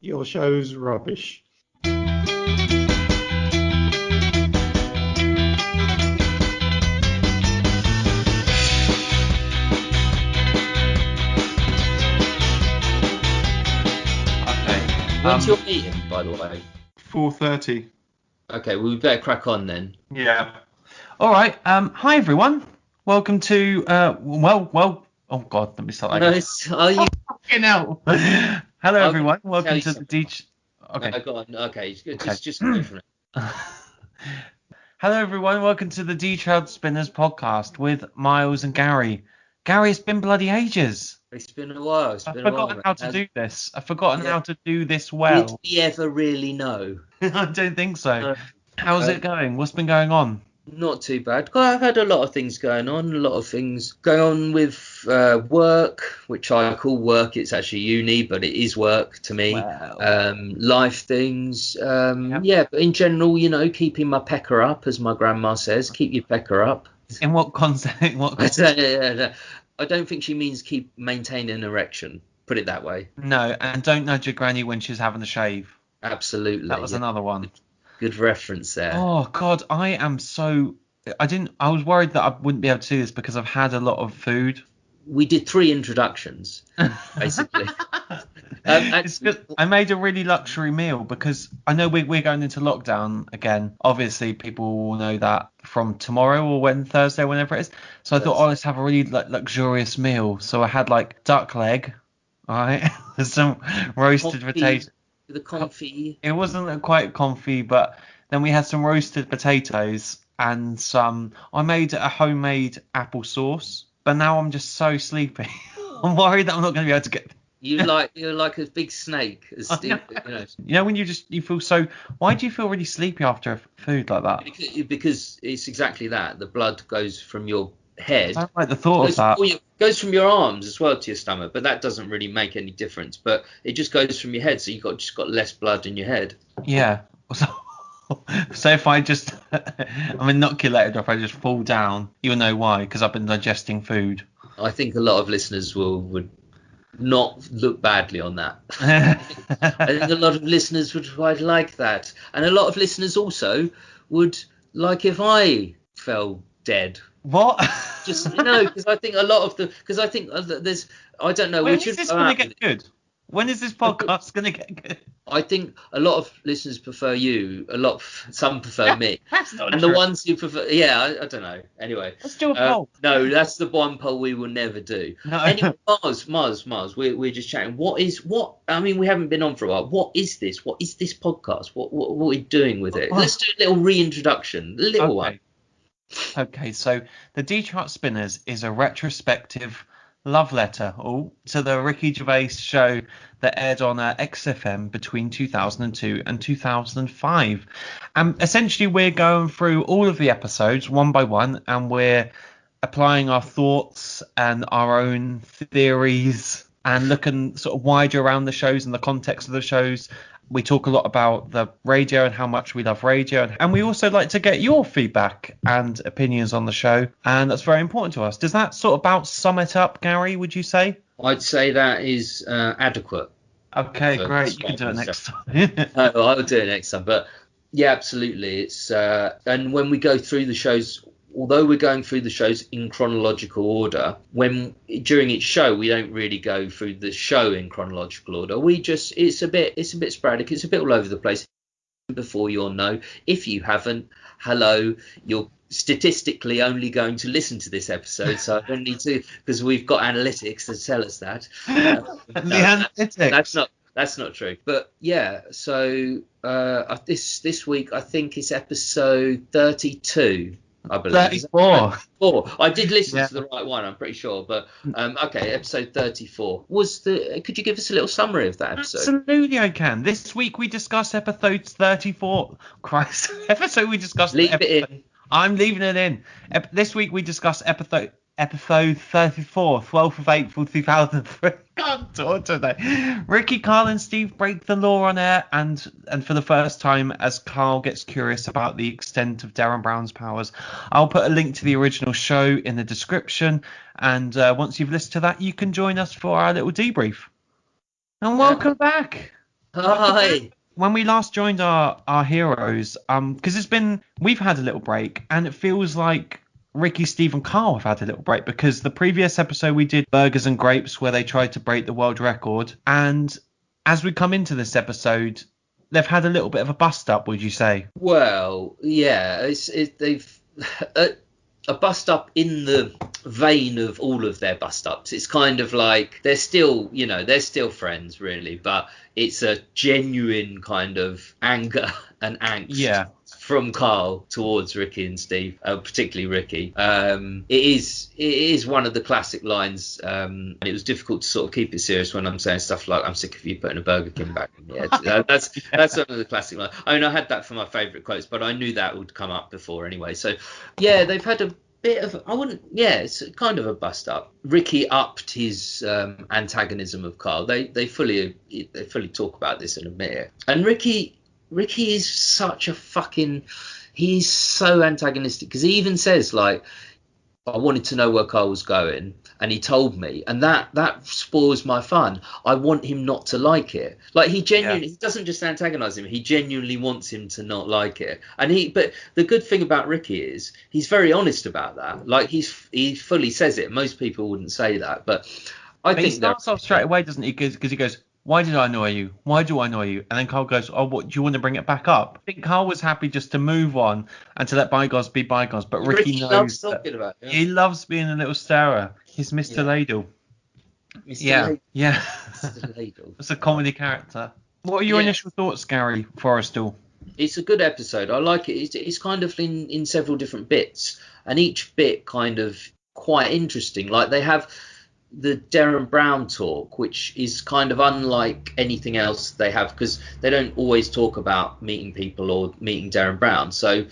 Your show's rubbish. When's your meeting, by the way? 4:30. Okay, well, we better crack on then. Yeah. All right. Hi everyone. Welcome to Oh God, let me start No, again. are you? Fucking hell. Hello I'll everyone. tell Welcome you to the something. Deech. Okay. No, go on. Okay, Okay. just go from it. Hello everyone. Welcome to the Trout Spinners podcast with Miles and Gary. Gary, it's been bloody ages. It's been a while. It's I've been a while. forgotten how to do this. I've forgotten Yeah. how to do this Did well. we ever really know? I don't think so. No. How's it going? What's been going on? Not too bad. I've had a lot of things going on. A lot of things going on with work, which I call work. It's actually uni, but it is work to me. Wow. Life things. Yep. Yeah, but in general, keeping my pecker up, as my grandma says. Keep your pecker up. In what concept? I don't think she means maintain an erection. Put it that way. No, and don't nudge your granny when she's having a shave. Absolutely. That was another one. Good reference there. Oh God, I was worried that I wouldn't be able to do this because I've had a lot of food. We did 3 introductions, basically. It's good. I made a really luxury meal because I know we're going into lockdown again. Obviously, people will know that from tomorrow or Thursday, whenever it is. So I thought, let's have a really luxurious meal. So I had like duck leg, all right, some roasted potatoes. The confit. It wasn't quite confit, but then we had some roasted potatoes and I made a homemade apple sauce, but now I'm just so sleepy. I'm worried that I'm not going to be able to get. You're like a big snake. When you feel so. Why do you feel really sleepy after food like that? Because it's exactly that. The blood goes from your head. I don't like the thought of that. Goes from your arms as well to your stomach, but that doesn't really make any difference. But it just goes from your head, so you've just got less blood in your head. Yeah. So if I'm inoculated, or if I just fall down, you'll know why, because I've been digesting food. I think a lot of listeners would not look badly on that. I think a lot of listeners would quite like that, and a lot of listeners also would like if I fell dead. What? Just because I think a lot of there's I don't know. When is this going to get good? When is this podcast going to get good? I think a lot of listeners prefer you. Some prefer me. That's not and true. The ones who prefer, I don't know. Anyway, let's do a poll. No, that's the one poll we will never do. No. Anyway, Mars. We're just chatting. I mean, we haven't been on for a while. What is this? What is this podcast? What are we doing with it? Let's do a little reintroduction, a little one. Okay, so the Detroit Spinners is a retrospective love letter to the Ricky Gervais show that aired on XFM between 2002 and 2005. Essentially, we're going through all of the episodes one by one, and we're applying our thoughts and our own theories and looking sort of wider around the shows and the context of the shows. We talk a lot about the radio and how much we love radio. And we also like to get your feedback and opinions on the show. And that's very important to us. Does that sort of about sum it up, Gary, would you say? I'd say that is adequate. Okay, great. You can do it next time. I'll do it next time. But yeah, absolutely. It's and when we go through the shows, although we're going through the shows in chronological order, during each show we don't really go through the show in chronological order. It's a bit sporadic. It's a bit all over the place. Before you'll know, if you haven't, hello, you're statistically only going to listen to this episode, so I don't need to, because we've got analytics to tell us that. Analytics. That's not true. But yeah, so this week I think it's episode 32. I believe 34. I did listen to the right one, I'm pretty sure. But okay, episode 34 could you give us a little summary of that episode? Absolutely, I can. This week we discussed episode 34. Christ, episode we discussed. Leave it in. I'm leaving it in. This week we discussed episode 34, 12th of April 2003. Can't talk today. Ricky, Karl and Steve break the law on air, and for the first time, as Karl gets curious about the extent of Derren Brown's powers. I'll put a link to the original show in the description, and once you've listened to that, you can join us for our little debrief. And welcome back. Hi. When we last joined our heroes, because we've had a little break, and it feels like Ricky, Steve, and Carl have had a little break because the previous episode we did Burgers and Grapes, where they tried to break the world record, and as we come into this episode, they've had a little bit of a bust up. Would you say? Well, yeah, they've a bust up in the vein of all of their bust ups. It's kind of like they're still friends really, but it's a genuine kind of anger and angst from Carl towards Ricky and Steve, particularly Ricky. It is one of the classic lines, and it was difficult to sort of keep it serious when I'm saying stuff like "I'm sick of you putting a Burger King back in the head." That's one of the classic lines. I mean, I had that for my favourite quotes, but I knew that would come up before anyway. So yeah, they've had a bit of it's kind of a bust up. Ricky upped his antagonism of Carl. They fully talk about this and admit it. And Ricky is such a he's so antagonistic because he even says like, I wanted to know where Carl was going and he told me, and that spoils my fun. I want him not to like it. Like he doesn't just antagonize him, he genuinely wants him to not like it. But the good thing about Ricky is he's very honest about that. Like he fully says it. Most people wouldn't say that, but I think he starts off straight away, doesn't he? Because he goes, "Why did I annoy you? Why do I annoy you?" And then Carl goes, "Oh, what, do you want to bring it back up?" I think Carl was happy just to move on and to let bygones be bygones. But Ricky knows loves talking about it. He loves being a little starer. He's Mr. Ladle. Mr. Yeah. Mr. Ladle. It's a comedy character. What are your initial thoughts, Gary Forrestal? It's a good episode. I like it. It's kind of in several different bits, and each bit kind of quite interesting. Like they have the Derren Brown talk, which is kind of unlike anything else they have because they don't always talk about meeting people or meeting Derren Brown. So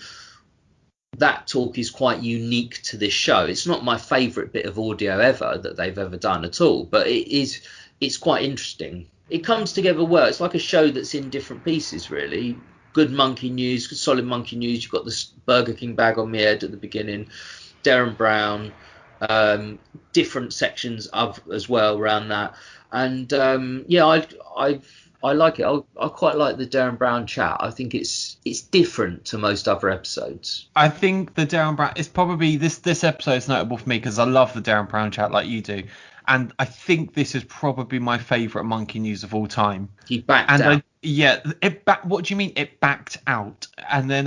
that talk is quite unique to this show. It's not my favourite bit of audio ever that they've ever done at all, but it's quite interesting. It comes together well. It's like a show that's in different pieces, really. Good monkey news, good solid monkey news. You've got the Burger King bag on my head at the beginning, Derren Brown, different sections of as well around that, and I like it. I quite like the Derren Brown chat. I think it's different to most other episodes. I think the Derren Brown is probably this episode is notable for me because I love the Derren Brown chat like you do, and I think this is probably my favourite monkey news of all time. He backed out. What do you mean it backed out? And then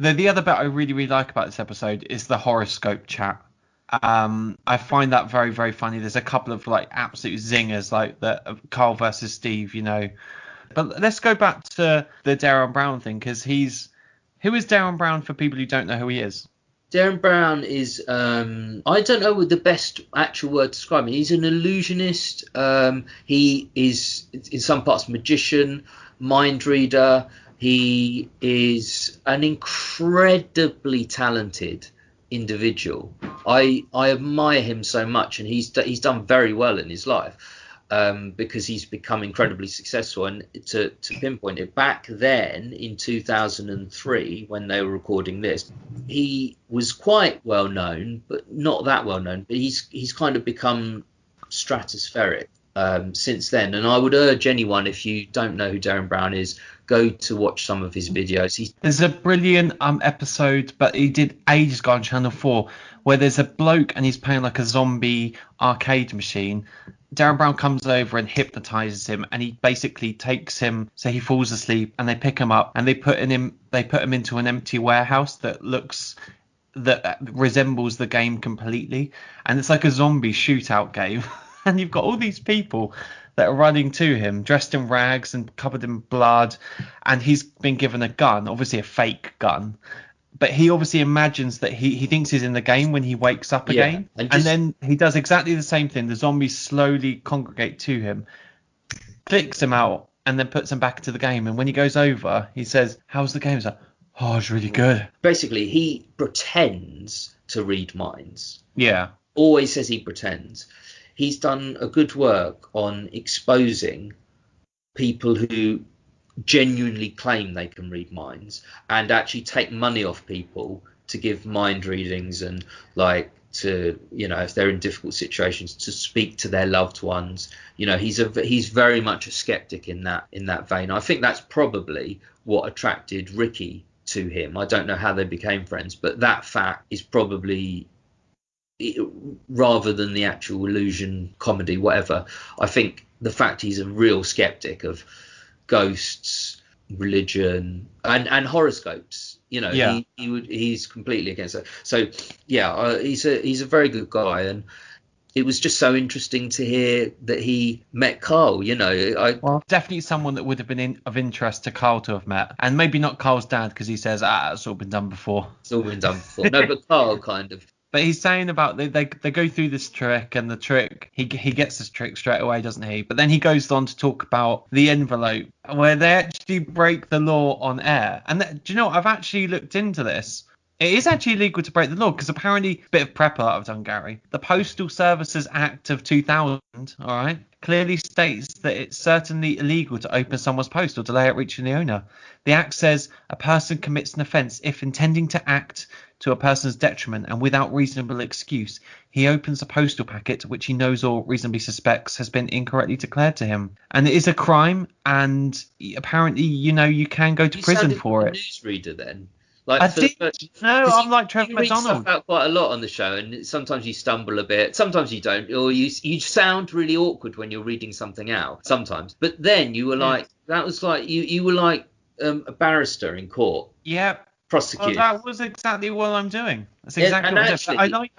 the other bit I really really like about this episode is the horoscope chat. I find that very very funny. There's a couple of like absolute zingers like the Carl versus Steve, But let's go back to the Derren Brown thing because who is Derren Brown for people who don't know who he is? Derren Brown is I don't know the best actual word to describe him. He's an illusionist. He is in some parts magician, mind reader. He is an incredibly talented individual. I admire him so much, and he's done very well in his life because he's become incredibly successful. And to pinpoint it, back then in 2003 when they were recording this, he was quite well known, but not that well known. But he's kind of become stratospheric since then. And I would urge anyone, if you don't know who Derren Brown is, go to watch some of his videos. There's a brilliant episode, but he did ages ago on Channel 4, where there's a bloke and he's playing like a zombie arcade machine. Derren Brown comes over and hypnotizes him, and he basically takes him, so he falls asleep, and they pick him up and they put him into an empty warehouse that resembles the game completely, and it's like a zombie shootout game. And you've got all these people that are running to him, dressed in rags and covered in blood, and he's been given a gun, obviously a fake gun, but he obviously imagines that he thinks he's in the game when he wakes up again, and then he does exactly the same thing. The zombies slowly congregate to him, clicks him out, and then puts him back into the game. And when he goes over, he says, "How's the game?" He's like, "Oh, it's really good." Basically, he pretends to read minds. Yeah. Always says he pretends. He's done a good work on exposing people who genuinely claim they can read minds and actually take money off people to give mind readings and like to, if they're in difficult situations, to speak to their loved ones. He's very much a skeptic in that vein. I think that's probably what attracted Ricky to him. I don't know how they became friends, but that fact is probably, rather than the actual illusion, comedy, whatever, I think the fact he's a real skeptic of ghosts, religion, and horoscopes. He's completely against it. So he's a very good guy, and it was just so interesting to hear that he met Karl. Well, definitely someone that would have been of interest to Karl to have met, and maybe not Karl's dad, because he says, it's all been done before. It's all been done before. No, but Karl kind of. But he's saying about they go through this trick, and the trick, he gets this trick straight away, doesn't he? But then he goes on to talk about the envelope, where they actually break the law on air. And do you know what? I've actually looked into this. It is actually illegal to break the law, because apparently, bit of prepper that I've done, Gary. The Postal Services Act of 2000, all right, clearly states that it's certainly illegal to open someone's post or delay it reaching the owner. The Act says a person commits an offence if, intending to act to a person's detriment and without reasonable excuse, he opens a postal packet which he knows or reasonably suspects has been incorrectly declared to him. And it is a crime, and apparently, you can go to prison for it. Newsreader then. I'm like Trevor you read McDonald. Stuff out quite a lot on the show, and sometimes you stumble a bit, sometimes you don't, or you sound really awkward when you're reading something out. Sometimes, but then you were like, that was like you were like a barrister in court. Yeah. Prosecutor. Well, that was exactly what I'm doing. That's exactly what actually, I like.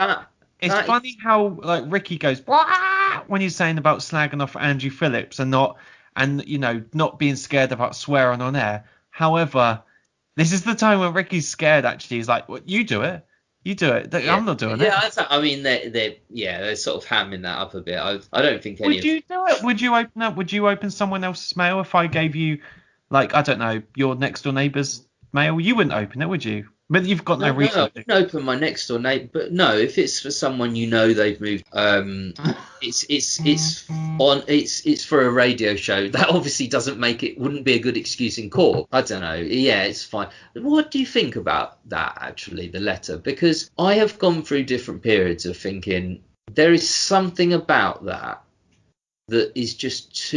It's funny how Ricky goes when he's saying about slagging off Andrew Phillips and not being scared about swearing on air. However, this is the time when Ricky's scared. Actually, he's like, well, "You do it. I'm not doing it." Yeah, I mean, they're sort of hamming that up a bit. I don't think any. Would you do it? Would you open up? Would you open someone else's mail if I gave you, like, I don't know, your next door neighbour's mail? You wouldn't open it, would you? But you've got no reason. No, I wouldn't open my next door neighbour. But no, if it's for someone they've moved. It's for a radio show. That obviously wouldn't be a good excuse in court. I don't know. Yeah, it's fine. What do you think about that, actually, the letter? Because I have gone through different periods of thinking there is something about that is just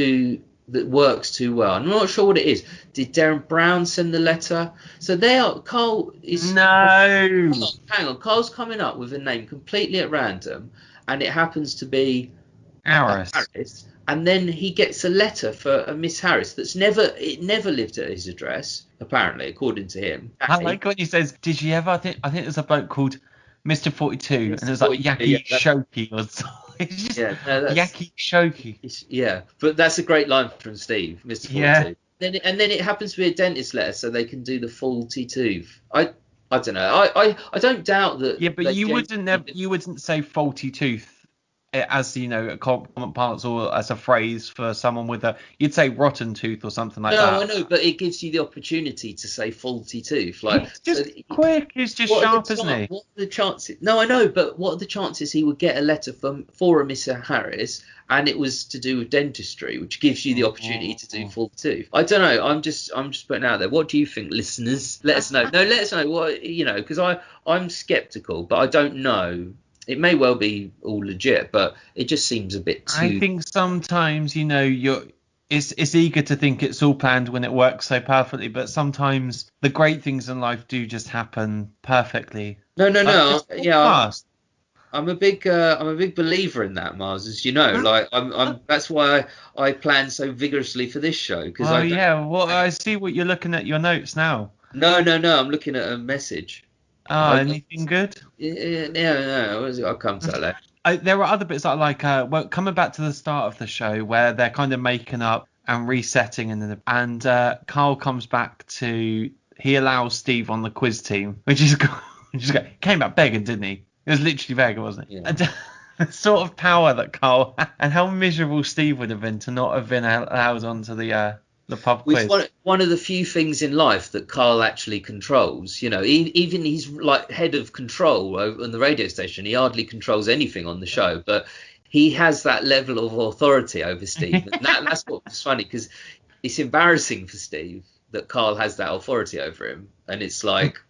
that works too well. I'm not sure what it is. Did Derren Brown send the letter? So Karl is... No! Hang on. Karl's coming up with a name completely at random, and it happens to be... Harris. And then he gets a letter for a Miss Harris never lived at his address, apparently, according to him. I like what he says. Did she ever? I think there's a bloke called Mr. 42, and it's like Yaki Shoki or something. It's just Yaki Shoki. Yeah, but that's a great line from Steve, Mr. 42. Yeah. And then it happens to be a dentist letter, so they can do the faulty tooth. I don't know. I don't doubt that. Yeah, but you wouldn't say faulty tooth as a common parts or as a phrase for someone you'd say rotten tooth or something like that. No, I know, but it gives you the opportunity to say faulty tooth. Like, it's just quick. It's just sharp, isn't he? What are the chances? No, I know, but what are the chances he would get a letter for a Miss Harris, and it was to do with dentistry, which gives you the opportunity to do faulty tooth? I don't know. I'm just putting it out there. What do you think, listeners? Let us know. No, let us know what because I'm skeptical, but I don't know. It may well be all legit, but it just seems a bit too... I think sometimes, it's eager to think it's all planned when it works so perfectly, but sometimes the great things in life do just happen perfectly. No. I'm a big believer in that, Mars, as you know. Like, that's why I plan so vigorously for this show. I see what you're looking at your notes now. No, I'm looking at a message. Anything good? No. I'll come to that later. There are other bits that I like. Coming back to the start of the show where they're kind of making up and resetting, and Karl comes back to he allows Steve on the quiz team, which is came out begging, didn't he? It was literally begging, wasn't it? Yeah. And, the sort of power that Karl had, and how miserable Steve would have been to not have been allowed onto the pub quiz. One of the few things in life that Karl actually controls. Even he's like head of control on the radio station. He hardly controls anything on the show, but he has that level of authority over Steve. And that's what's funny, because it's embarrassing for Steve that Karl has that authority over him. And it's like,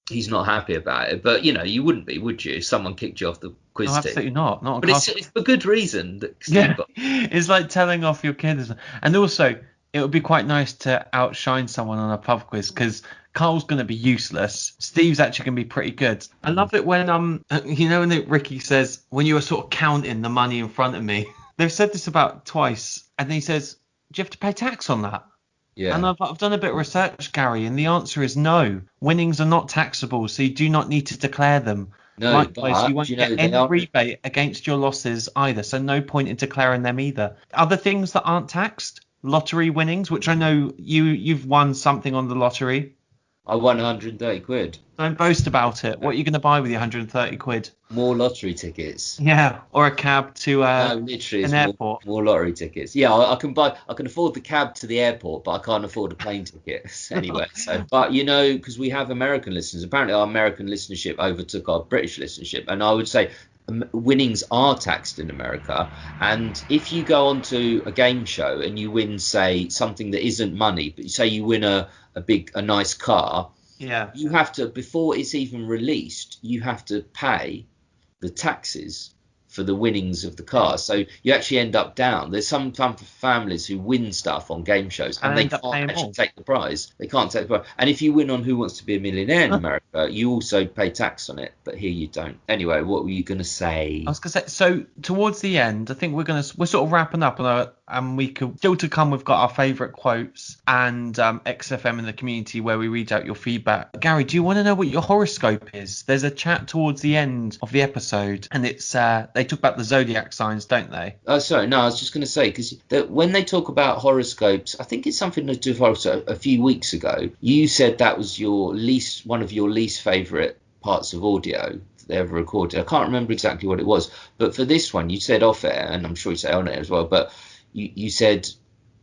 he's not happy about it. But you wouldn't be, would you, if someone kicked you off the quiz No, team? absolutely not. Not on But it's for good reason that Steve Yeah, got. it's like telling off your kids. And also, it would be quite nice to outshine someone on a pub quiz because Carl's going to be useless. Steve's actually going to be pretty good. I love it when when Ricky says, when you were sort of counting the money in front of me. They've said this about twice, and he says, "Do you have to pay tax on that?" Yeah. And I've done a bit of research, Gary, and the answer is no. Winnings are not taxable, so you do not need to declare them. No, Likewise, but you won't get they any are. rebate against your losses either, so no point in declaring them either. Other things that aren't taxed, lottery winnings, which I know you've won something on the lottery. I won 130 quid. Don't boast about it. What are you going to buy with your 130 quid? More lottery tickets. Yeah, or a cab to No, literally, an it's airport. more lottery tickets. Yeah, I can afford the cab to the airport, but I can't afford a plane ticket anywhere. So, but because we have American listeners, apparently our American listenership overtook our British listenership, and I would say winnings are taxed in America. And if you go onto a game show and you win, say, something that isn't money, but say you win a nice car, Yeah, you have to, before it's even released, you have to pay the taxes for the winnings of the car. So you actually end up down. There's some families who win stuff on game shows and they end up can't paying actually more. take the prize. They can't take the prize. And if you win on Who Wants to Be a Millionaire in America, you also pay tax on it, but here you don't. Anyway, what were you going to say? I was going to say, so towards the end, I think we're sort of wrapping up, and we could still to come. We've got our favourite quotes and XFM in the community where we read out your feedback. Gary, do you want to know what your horoscope is? There's a chat towards the end of the episode, and it's they talk about the zodiac signs, don't they? Oh, sorry. No, I was just going to say, because when they talk about horoscopes, I think it's something to do with horoscope. A few weeks ago, you said that was one of your least favourite parts of audio that they ever recorded. I can't remember exactly what it was, but for this one, you said off air, and I'm sure you say on air as well, but you said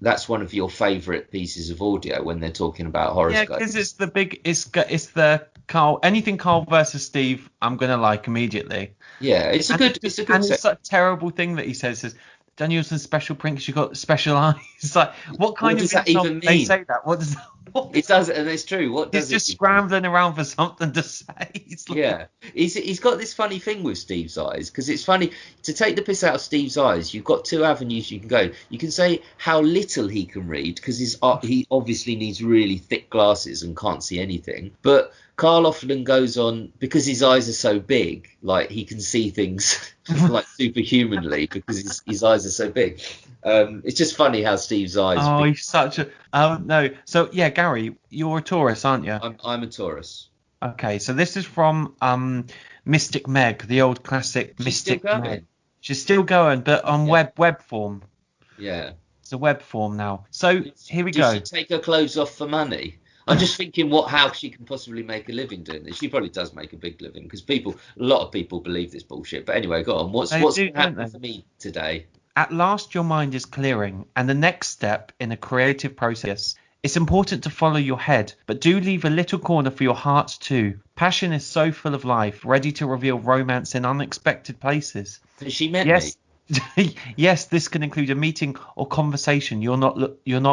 that's one of your favourite pieces of audio when they're talking about horoscopes. Yeah, because it's the Carl. Anything Carl versus Steve, I'm gonna like immediately. Yeah, it's a good. And it's a terrible thing that he says. Danielson's special prints, you've got special eyes. It's like, what kind does of that even they mean? say that? What does that? It does, and it's true. What does He's just it mean? scrambling around for something to say. It's like, Yeah, he's got this funny thing with Steve's eyes, because it's funny to take the piss out of Steve's eyes. You've got two avenues you can go. You can say how little he can read, because he obviously needs really thick glasses and can't see anything. But Carl often goes on, because his eyes are so big, like he can see things like superhumanly because his eyes are so big. It's just funny how Steve's eyes. Oh, he's such a. Oh no. So yeah, Gary, you're a Taurus, aren't you? I'm a Taurus. Okay, so this is from Mystic Meg, the old classic Mystic Meg. She's still going, but on web form. Yeah. It's a web form now. So here we go. Does she take her clothes off for money? I'm just thinking how she can possibly make a living doing this. She probably does make a big living, because a lot of people believe this bullshit. But anyway, go on. What's happening for me today? At last, your mind is clearing, and the next step in a creative process. It's important to follow your head, but do leave a little corner for your heart too. Passion is so full of life, ready to reveal romance in unexpected places. Has she met me? Yes, this can include a meeting or conversation you're not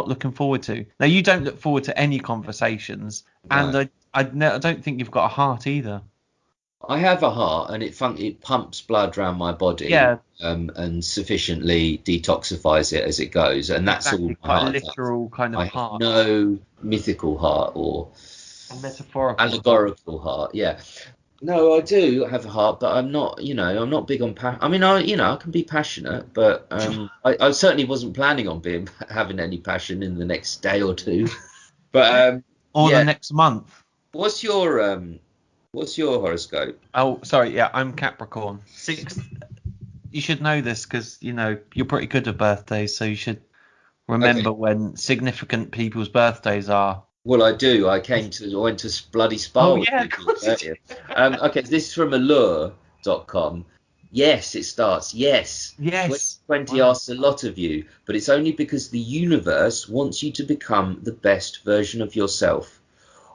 looking forward to. Now, you don't look forward to any conversations, no. And I don't think you've got a heart either. I have a heart, and it pumps blood around my body, yeah, and sufficiently detoxifies it as it goes, and that's exactly, all my heart. A literal kind of heart. No mythical heart or a metaphorical, allegorical heart. Yeah. No, I do have a heart, but I'm not. I'm not big on passion. I mean, I can be passionate, but I certainly wasn't planning on having any passion in the next day or two. But or the next month. What's your horoscope? Oh, sorry. Yeah, I'm Capricorn. 6th. You should know this because you're pretty good at birthdays, so you should remember when significant people's birthdays are. Well, I do. I went to bloody Spa. Oh yeah, of course. Okay, this is from allure.com. Yes, it starts. Yes. 2020 asks a lot of you, but it's only because the universe wants you to become the best version of yourself.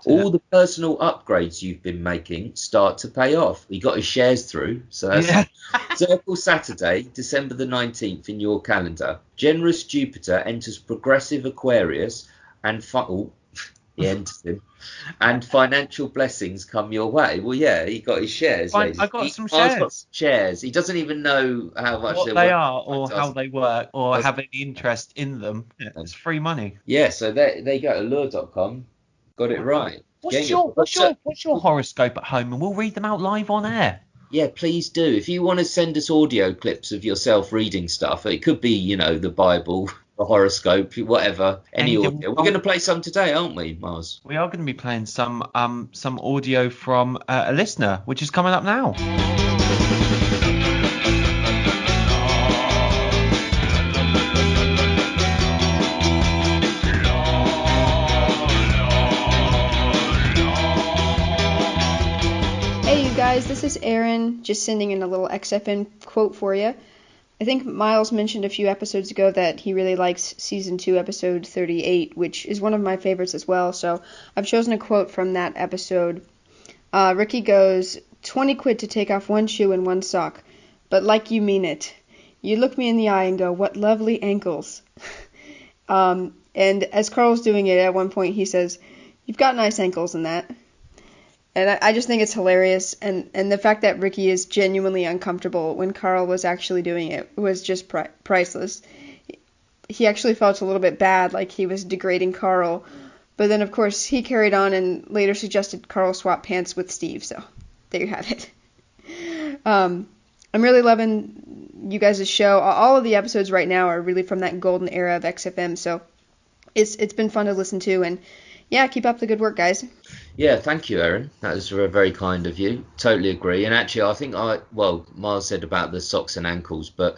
All the personal upgrades you've been making start to pay off. You got his shares through, so that's Circle Saturday, December the 19th in your calendar. Generous Jupiter enters progressive Aquarius and He enters him. And financial blessings come your way. Well, yeah, he got his shares, Fine, ladies. I got some Miles got shares. shares. He doesn't even know how much What they're they worth. are, or how they work, or have any interest in them. Yeah, it's free money. Yeah, so there you go. Allure.com. Got it right. What's your horoscope at home, and we'll read them out live on air. Yeah, please do. If you want to send us audio clips of yourself reading stuff, it could be, the Bible, the horoscope, whatever, any audio. We're going to play some today, aren't we, Mars? We are going to be playing some audio from a listener, which is coming up now. Hey you guys, this is Aaron, just sending in a little XFN quote for you. I think Miles mentioned a few episodes ago that he really likes Season 2, Episode 38, which is one of my favorites as well, so I've chosen a quote from that episode. Ricky goes, 20 quid to take off one shoe and one sock, but like you mean it. You look me in the eye and go, what lovely ankles. And as Carl's doing it, at one point he says, you've got nice ankles in that. And I just think it's hilarious, and the fact that Ricky is genuinely uncomfortable when Karl was actually doing it was just priceless. He actually felt a little bit bad, like he was degrading Karl, but then of course he carried on and later suggested Karl swap pants with Steve, so there you have it. I'm really loving you guys' show. All of the episodes right now are really from that golden era of XFM, so it's been fun to listen to, and yeah, keep up the good work, guys. Yeah, thank you, Aaron. That was very kind of you. Totally agree. And actually, I think Miles said about the socks and ankles, but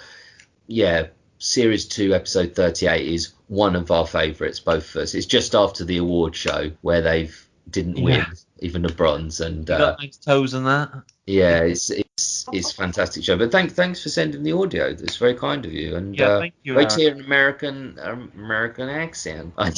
yeah, Series 2, Episode 38 is one of our favourites, both of us. It's just after the award show where they didn't win even a bronze. And you got nice toes in that. Yeah, it's a fantastic show. But thanks for sending the audio. It's very kind of you. And thank you. Great to hear an American accent. I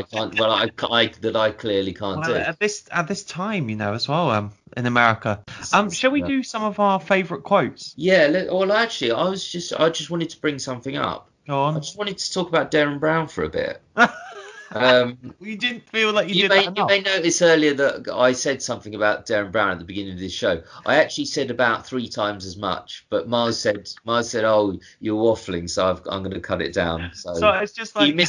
can't. Well, I clearly can't do. At this time, as well. In America. Shall we do some of our favourite quotes? Yeah. Well, actually, I just wanted to bring something up. Go on. I just wanted to talk about Derren Brown for a bit. You didn't feel like you did that enough. You may notice earlier that I said something about Derren Brown at the beginning of this show. I actually said about 3 times as much, but Mars said, "Oh, you're waffling," so I'm going to cut it down. So it's just like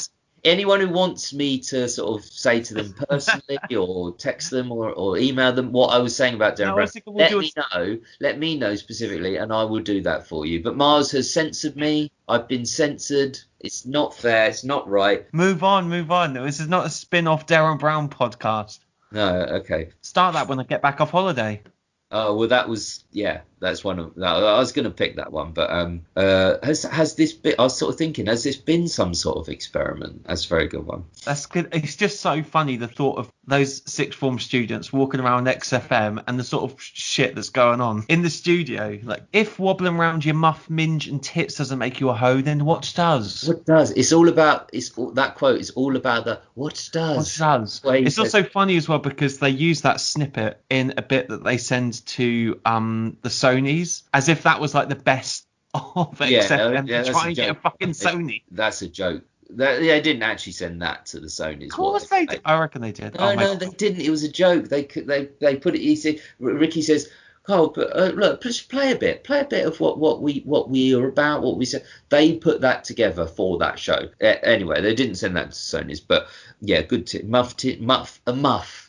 anyone who wants me to sort of say to them personally or text them or email them what I was saying about Derren Brown. Let me know specifically, and I will do that for you. But Mars has censored me. I've been censored. It's not fair. It's not right. Move on. This is not a spin-off Derren Brown podcast. No, okay. Start that when I get back off holiday. Oh, well, that's one of. I was going to pick that one, but has this been? I was sort of thinking, has this been some sort of experiment? That's a very good one. That's good. It's just so funny, the thought of those sixth form students walking around XFM and the sort of shit that's going on in the studio. Like, if wobbling around your muff, minge, and tits doesn't make you a hoe, then what does? What does? It's all about. That quote is all about the what does. What does? It's also funny as well because they use that snippet in a bit that they send to the Sonys, as if that was like the best of XFM to try and get a fucking Sony. That's a joke. They didn't actually send that to the Sonys. Of course they did. I reckon they did. No, they didn't. It was a joke. They put it. He said, Ricky says, "Carl, but look, just play a bit of what we are about, what we said." They put that together for that show. Anyway, they didn't send that to Sonys, but yeah, good tip. Muff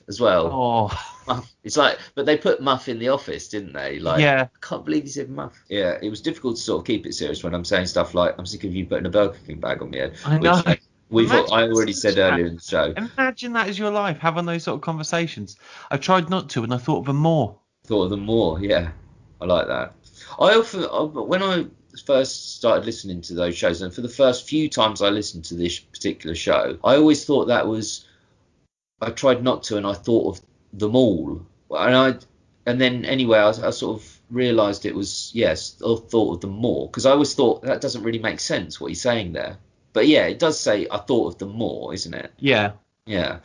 as well. Oh. Muff. It's like, but they put Muff in the office, didn't they? Like, yeah. I can't believe he said Muff. Yeah, it was difficult to sort of keep it serious when I'm saying stuff like, "I'm sick of you putting a Burger King bag on my head." I know. I already said earlier in the show. Imagine that as your life, having those sort of conversations. I tried not to, and I thought of them more. Yeah. I like that. When I first started listening to those shows, and for the first few times I listened to this particular show, I always thought I tried not to, and I thought of them all. And then anyway, I sort of realised it was, yes, I thought of them more, because I always thought that doesn't really make sense what he's saying there. But yeah, it does say I thought of them more, isn't it? Yeah. Yeah.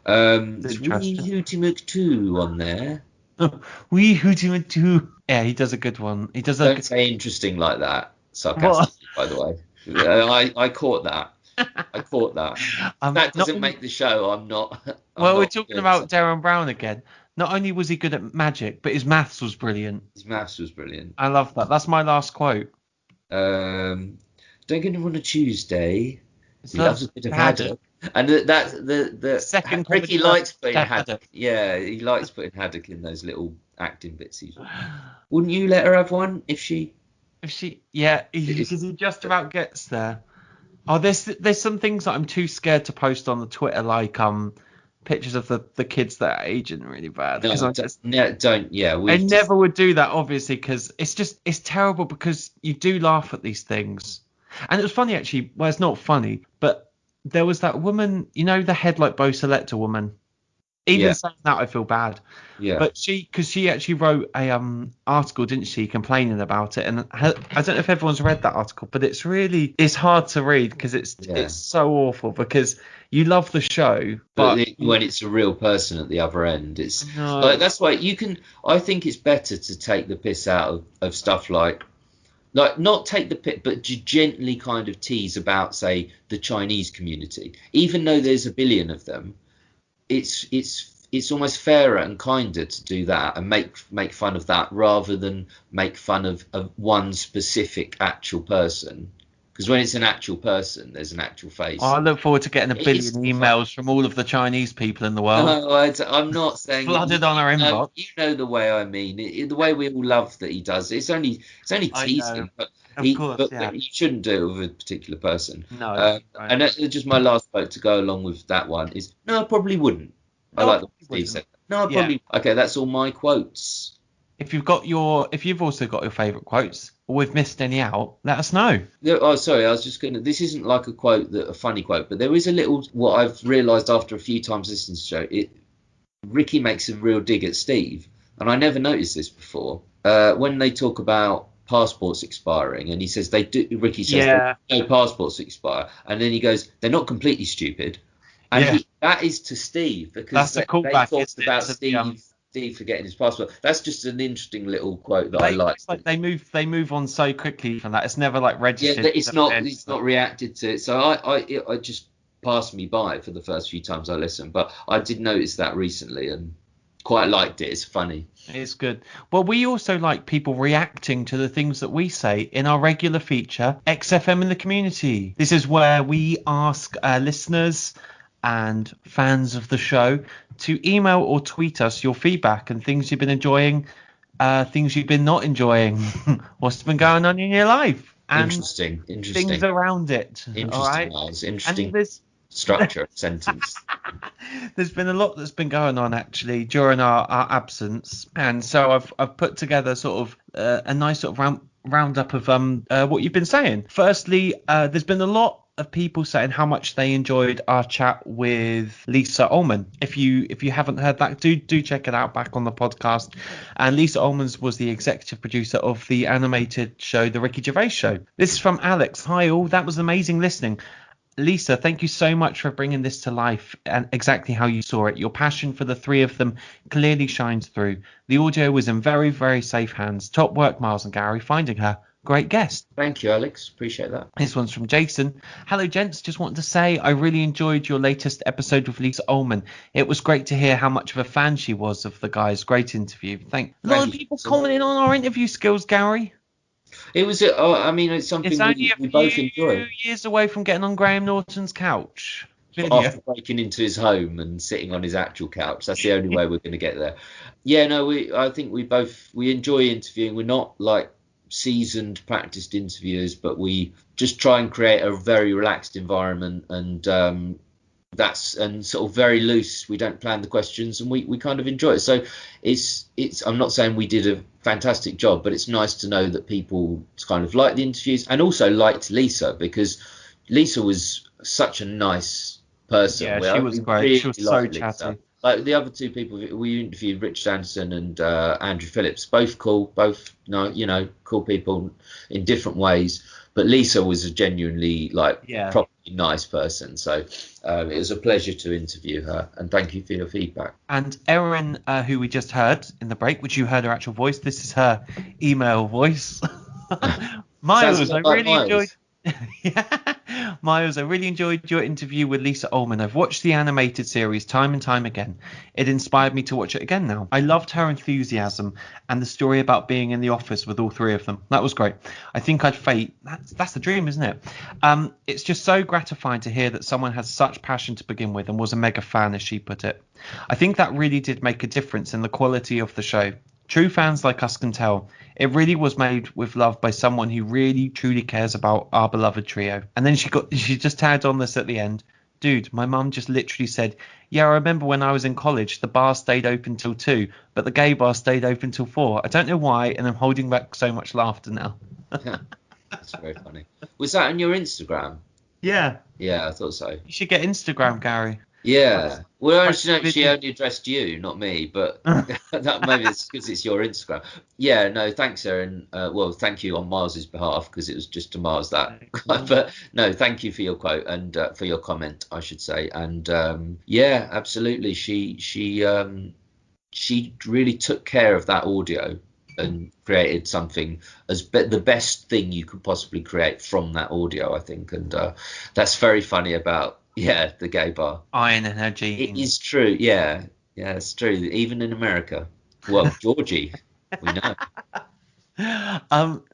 There's Wee Hooty McTwo on there. Wee Hooty McTwo. Yeah, he does a good one. Don't say interesting like that, sarcastically, by the way. I caught that. I caught that. That doesn't make the show. I'm not. Well, we're talking about Derren Brown again. Not only was he good at magic, but his maths was brilliant. His maths was brilliant. I love that. That's my last quote. Don't get him on a Tuesday. He loves a bit of haddock. And that's the second. Ricky likes putting haddock. Yeah, he likes putting haddock in those little acting bits. Wouldn't you let her have one if she? Yeah, because he just about gets there. Oh, there's some things that I'm too scared to post on the Twitter, like pictures of the kids that are aging really bad. Don't. Yeah, I never would do that, obviously, because it's terrible, because you do laugh at these things. And it was funny, actually. Well, it's not funny, but there was that woman, the head like Bo Selector woman. Even saying that, I feel bad. Yeah. But because she actually wrote a article, didn't she, complaining about it. And I don't know if everyone's read that article, but it's hard to read, because it's so awful, because you love the show, but when it's a real person at the other end, it's like, that's why I think it's better to take the piss out of stuff like not take the piss, but to gently kind of tease about, say, the Chinese community, even though there's a billion of them. It's almost fairer and kinder to do that and make fun of that, rather than make fun of one specific actual person. Because when it's an actual person, there's an actual face. I look forward to getting a billion emails from all of the Chinese people in the world. No, I'm not saying flooded on our inbox. You know the way I mean, the way we all love that he does. It's only teasing, but you shouldn't do it with a particular person. No. And that's just my last quote to go along with that one is, no, I probably wouldn't. I like what Steve said. No, I probably. Okay, that's all my quotes. If you've also got your favourite quotes, or we've missed any out, let us know. Oh, sorry, I was just gonna. This isn't like a funny quote, but there is a little. What I've realised after a few times listening to the show, Ricky makes a real dig at Steve, and I never noticed this before. When they talk about passports expiring, and he says they do. Ricky says no passports expire, and then he goes, they're not completely stupid, and that is to Steve, because that's a callback. They talked about Steve forgetting his passport. That's just an interesting little quote that I like. It's like they move on so quickly from that. It's never like registered. Yeah, it's not reacted to it. So I just passed me by for the first few times I listened, but I did notice that recently and quite liked it. It's funny. It's good. Well, we also like people reacting to the things that we say in our regular feature, XFM in the Community. This is where we ask listeners and fans of the show to email or tweet us your feedback and things you've been enjoying, things you've been not enjoying, what's been going on in your life, and interesting things around it. Interesting, all right? Miles. Interesting structure sentence. There's been a lot that's been going on actually during our absence, and so I've put together sort of a nice sort of roundup of what you've been saying. Firstly, there's been a lot of people saying how much they enjoyed our chat with Lisa Ullman. If you haven't heard that, do check it out back on the podcast. And Lisa Ullman was the executive producer of the animated show The Ricky Gervais Show. This is from Alex. Hi all, that was amazing listening. Lisa, thank you so much for bringing this to life and exactly how you saw it. Your passion for the three of them clearly shines through. The audio was in very, very safe hands. Top work, Miles and Gary, finding her. Great guest. Thank you, Alex. Appreciate that. This one's from Jason. Hello, gents. Just wanted to say I really enjoyed your latest episode with Lisa Ullman. It was great to hear how much of a fan she was of the guys. Great interview. A lot of people commenting on our interview skills, Gary. It was. It's something we both enjoy. Years away from getting on Graham Norton's couch. After breaking into his home and sitting on his actual couch. That's the only way we're going to get there. Yeah, no, I think we enjoy interviewing. We're not like seasoned, practiced interviewers, but we just try and create a very relaxed environment, and that's sort of very loose. We don't plan the questions, and we kind of enjoy it. So it's I'm not saying we did a fantastic job, but it's nice to know that people kind of liked the interviews and also liked Lisa, because Lisa was such a nice person. Yeah, she was great. Really, she was so chatty. Like the other two people we interviewed, Richard Anderson and Andrew Phillips, both cool, cool people in different ways. But Lisa was a genuinely properly nice person. So it was a pleasure to interview her, and thank you for your feedback. And Erin, who we just heard in the break, which you heard her actual voice, this is her email voice. Miles, I really enjoyed. Yeah. Miles, I really enjoyed your interview with Lisa Ullman. I've watched the animated series time and time again. It inspired me to watch it again now. I loved her enthusiasm and the story about being in the office with all three of them. That was great. I think I'd fate. That's the dream, isn't it? It's just so gratifying to hear that someone has such passion to begin with and was a mega fan, as she put it. I think that really did make a difference in the quality of the show. True fans like us can tell. It really was made with love by someone who really truly cares about our beloved trio. And then she just tagged on this at the end. Dude, my mum just literally said, yeah, I remember when I was in college, the bar stayed open till 2, but the gay bar stayed open till 4. I don't know why, and I'm holding back so much laughter now. That's very funny. Was that on your Instagram? Yeah. Yeah, I thought so. You should get Instagram, Gary. Yeah. Well, she only addressed you, not me, but that maybe it's because it's your Instagram. Yeah, no, thanks, Erin. Well, thank you on Miles's behalf, because it was just to Miles that. But no, thank you for your quote and for your comment, I should say. And yeah, absolutely. She really took care of that audio and created something the best thing you could possibly create from that audio, I think. And that's very funny about the gay bar. Iron in her jeans. It is true. Yeah, it's true. Even in America. Well, Georgie, we know.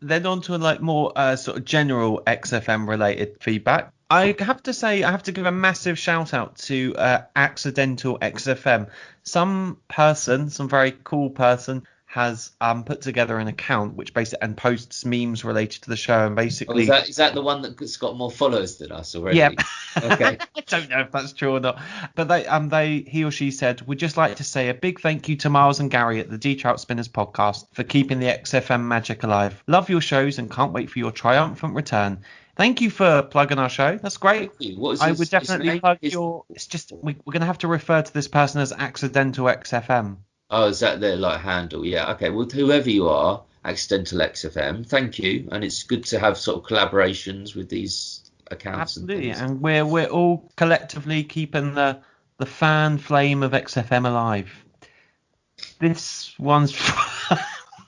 Then on to more sort of general XFM related feedback. I have to say, I have to give a massive shout out to Accidental XFM. Some very cool person has put together an account which basically and posts memes related to the show, and basically is that the one that's got more followers than us already? Yeah. Okay. I don't know if that's true or not, but he or she said, we'd just like to say a big thank you to Miles and Gary at the Trout Spinners podcast for keeping the XFM magic alive. Love your shows and can't wait for your triumphant return. Thank you for plugging our show. That's great. I would definitely plug your. It's just we're going to have to refer to this person as Accidental XFM. Oh, is that their handle? Yeah. Okay. Well, whoever you are, Accidental XFM, thank you. And it's good to have sort of collaborations with these accounts. Absolutely. And we're all collectively keeping the fan flame of XFM alive. This one's.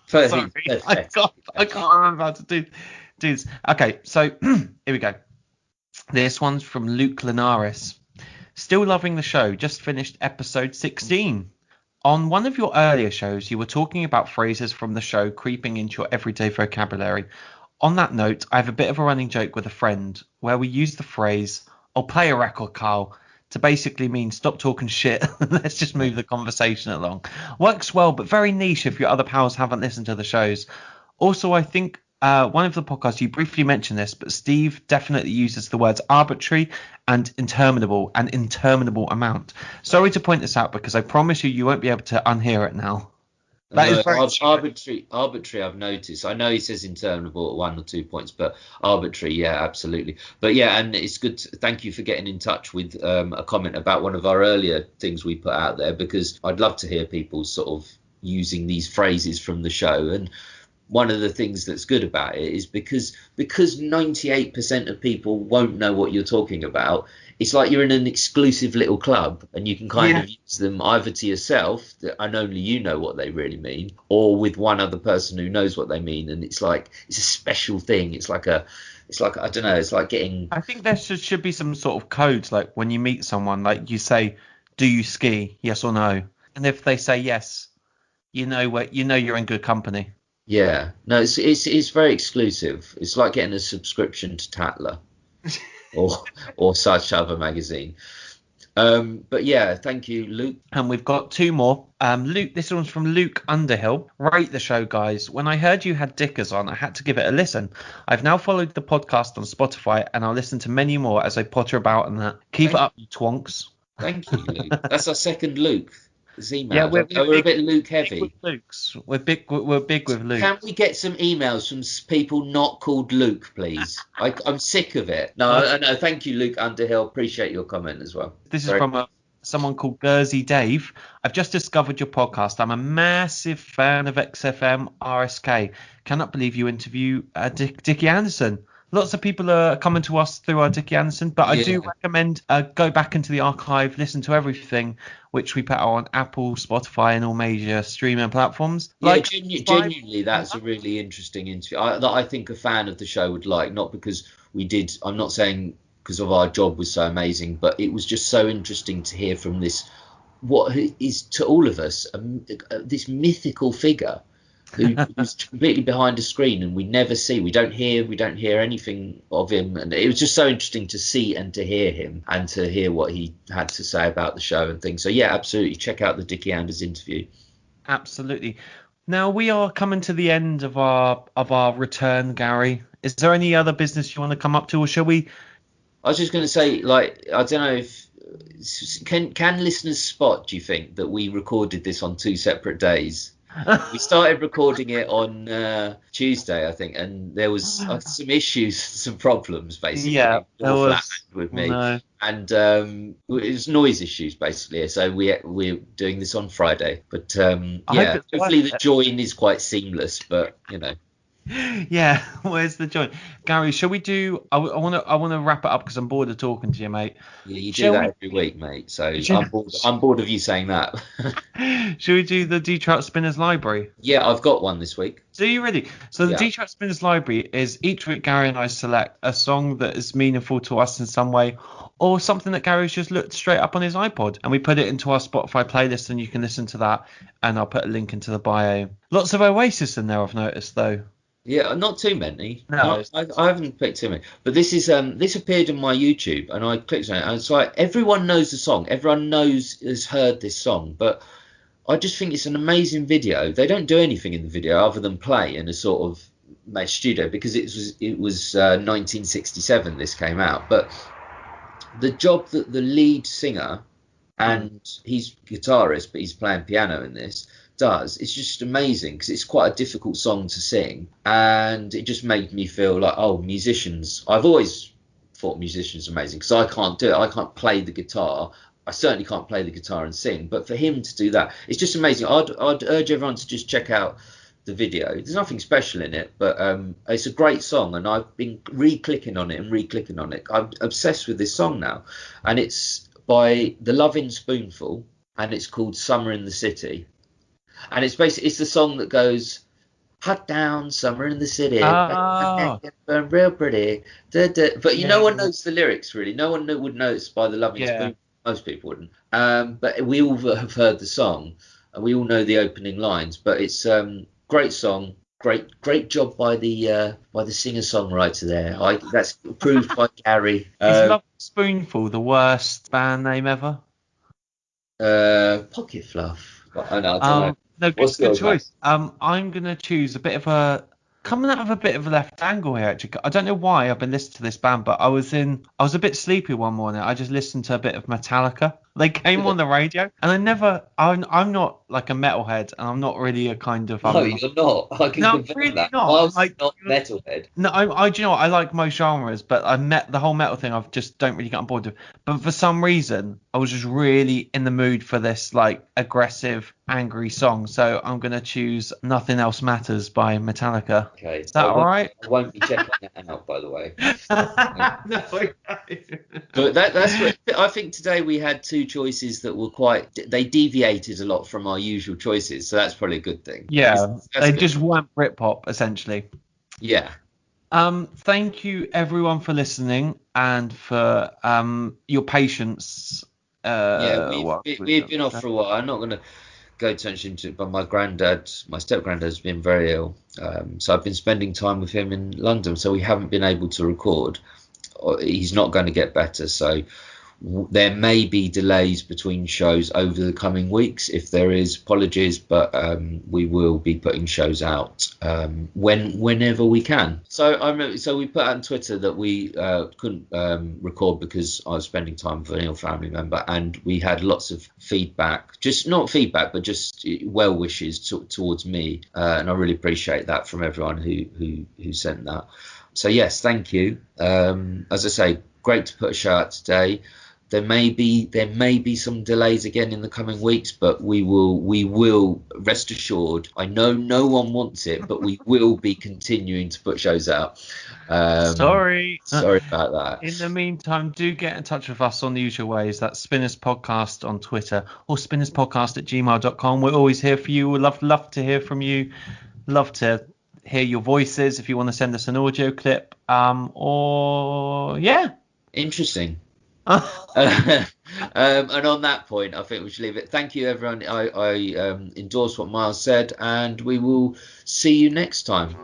Sorry, I can't remember how to do this. Okay, so here we go. This one's from Luke Linares. Still loving the show. Just finished episode 16. On one of your earlier shows, you were talking about phrases from the show creeping into your everyday vocabulary. On that note, I have a bit of a running joke with a friend where we use the phrase, I'll play a record, Carl, to basically mean stop talking shit. Let's just move the conversation along. Works well, but very niche if your other pals haven't listened to the shows. Also, I think one of the podcasts, you briefly mentioned this, but Steve definitely uses the words arbitrary and interminable amount. Sorry to point this out because I promise you won't be able to unhear it now. Arbitrary, I've noticed. I know he says interminable at 1 or 2 points, but arbitrary, yeah, absolutely. But yeah, and it's good. Thank you for getting in touch with a comment about one of our earlier things we put out there, because I'd love to hear people sort of using these phrases from the show. And one of the things that's good about it is because 98% of people won't know what you're talking about. It's like you're in an exclusive little club and you can kind of use them either to yourself and only you know what they really mean, or with one other person who knows what they mean. And it's like, it's a special thing. It's like, I don't know, it's like getting. I think there should be some sort of codes, like when you meet someone, like you say, do you ski? Yes or no? And if they say yes, you know you're in good company. Yeah, no, it's very exclusive. It's like getting a subscription to Tatler or such other magazine. But yeah, thank you, Luke. And we've got two more. Luke, this one's from Luke Underhill. Rate the show, guys. When I heard you had Dickers on, I had to give it a listen. I've now followed the podcast on Spotify, and I'll listen to many more as I potter about and that. Keep it up, you twonks. Thank you, Luke. That's our second Luke. Yeah, we're a bit Luke heavy. We're big with Luke. Can we get some emails from people not called Luke, please? I'm sick of it. No, thank you, Luke Underhill. Appreciate your comment as well. This is from someone called Gersey Dave. I've just discovered your podcast. I'm a massive fan of XFM RSK. Cannot believe you interview Dickie Anderson. Lots of people are coming to us through our Dickie Anderson, but I do recommend go back into the archive, listen to everything, which we put out on Apple, Spotify, and all major streaming platforms. Yeah, genuinely, that's a really interesting interview that I think a fan of the show would like. Not because we did. I'm not saying because of our job was so amazing, but it was just so interesting to hear from this, what is to all of us this mythical figure who's completely behind a screen, and we never see, we don't hear anything of him. And it was just so interesting to see and to hear him, and to hear what he had to say about the show and things. So yeah, absolutely check out the Dickie Anders interview. Absolutely. Now we are coming to the end of our return, Gary. Is there any other business you want to come up to, or shall we? I was just going to say, like, I don't know if can listeners spot, do you think, that we recorded this on 2 separate days? We started recording it on Tuesday, I think, and there was some issues, some problems, basically. Yeah, there was with me, no. and it was noise issues, basically. So we're doing this on Friday, but yeah, hopefully the join is quite seamless. But you know. Yeah, where's the joint? Gary, shall we do? I want to wrap it up because I'm bored of talking to you, mate. Yeah, you do that every week, mate. So I'm bored of you saying that. Shall we do the Trout Spinners Library? Yeah, I've got one this week. Do you really? So the Trout Spinners Library is each week Gary and I select a song that is meaningful to us in some way, or something that Gary's just looked straight up on his iPod, and we put it into our Spotify playlist, and you can listen to that. And I'll put a link into the bio. Lots of Oasis in there, I've noticed, though. Yeah, not too many. No, I haven't picked too many. But this is this appeared in my YouTube, and I clicked on it, and it's like everyone knows the song, everyone has heard this song, but I just think it's an amazing video. They don't do anything in the video other than play in a sort of studio, because it was 1967 this came out. But the job that the lead singer, and he's guitarist, but he's playing piano in this, does, it's just amazing, because it's quite a difficult song to sing, and it just made me feel like, oh, musicians, I've always thought musicians are amazing, because I can't do it, I can't play the guitar, I certainly can't play the guitar and sing, but for him to do that, it's just amazing. I'd urge everyone to just check out the video. There's nothing special in it, but it's a great song, and I've been re-clicking on it. I'm obsessed with this song now, and it's by The Lovin' Spoonful, and it's called Summer in the City. And it's the song that goes, hot down, summer in the city, burn real pretty. But no one knows the lyrics, really. No one would know it's by The Loving Spoon. Most people wouldn't. But we all have heard the song, and we all know the opening lines. But it's great song, great job by the singer-songwriter there. That's approved by Gary. Is Love Spoonful the worst band name ever? Pocket Fluff. I don't know. No, good choice. I'm gonna choose coming out of a bit of a left angle here, actually. I don't know why I've been listening to this band, but I was a bit sleepy one morning. I just listened to a bit of Metallica. They came on the radio, and I'm not like a metalhead, and I'm not really a kind of. No, you're not. I can confirm really that. not. I'm not metalhead. No, do you know what? I like most genres, but the whole metal thing I just don't really get on board with. But for some reason, I was just really in the mood for this like aggressive, angry song. So I'm gonna choose "Nothing Else Matters" by Metallica. Okay, is that all right? I won't be checking that out, by the way. No, but that's what I think. Today we had two choices that were they deviated a lot from our usual choices, so that's probably a good thing. Yeah, they just weren't Britpop essentially. Yeah. Thank you everyone for listening and for your patience. We've been off for a while. I'm not going to go too much into it, but my step-granddad has been very ill, so I've been spending time with him in London, so we haven't been able to record. He's not going to get better, so there may be delays between shows over the coming weeks. If there is, apologies, but we will be putting shows out whenever we can. So we put out on Twitter that we couldn't record because I was spending time with an ill family member, and we had lots of feedback, just not feedback, but just well wishes towards me, and I really appreciate that from everyone who sent that. So yes, thank you. As I say, great to put a show out today. There may be some delays again in the coming weeks, but we will rest assured. I know no one wants it, but we will be continuing to put shows out. Sorry about that. In the meantime, do get in touch with us on the usual ways. That's Spinners Podcast on Twitter or spinnerspodcast@gmail.com. We're always here for you. We'd love to hear from you. Love to hear your voices if you want to send us an audio clip. Interesting. And on that point, I think we should leave it. Thank you, everyone. I endorse what Miles said, and we will see you next time.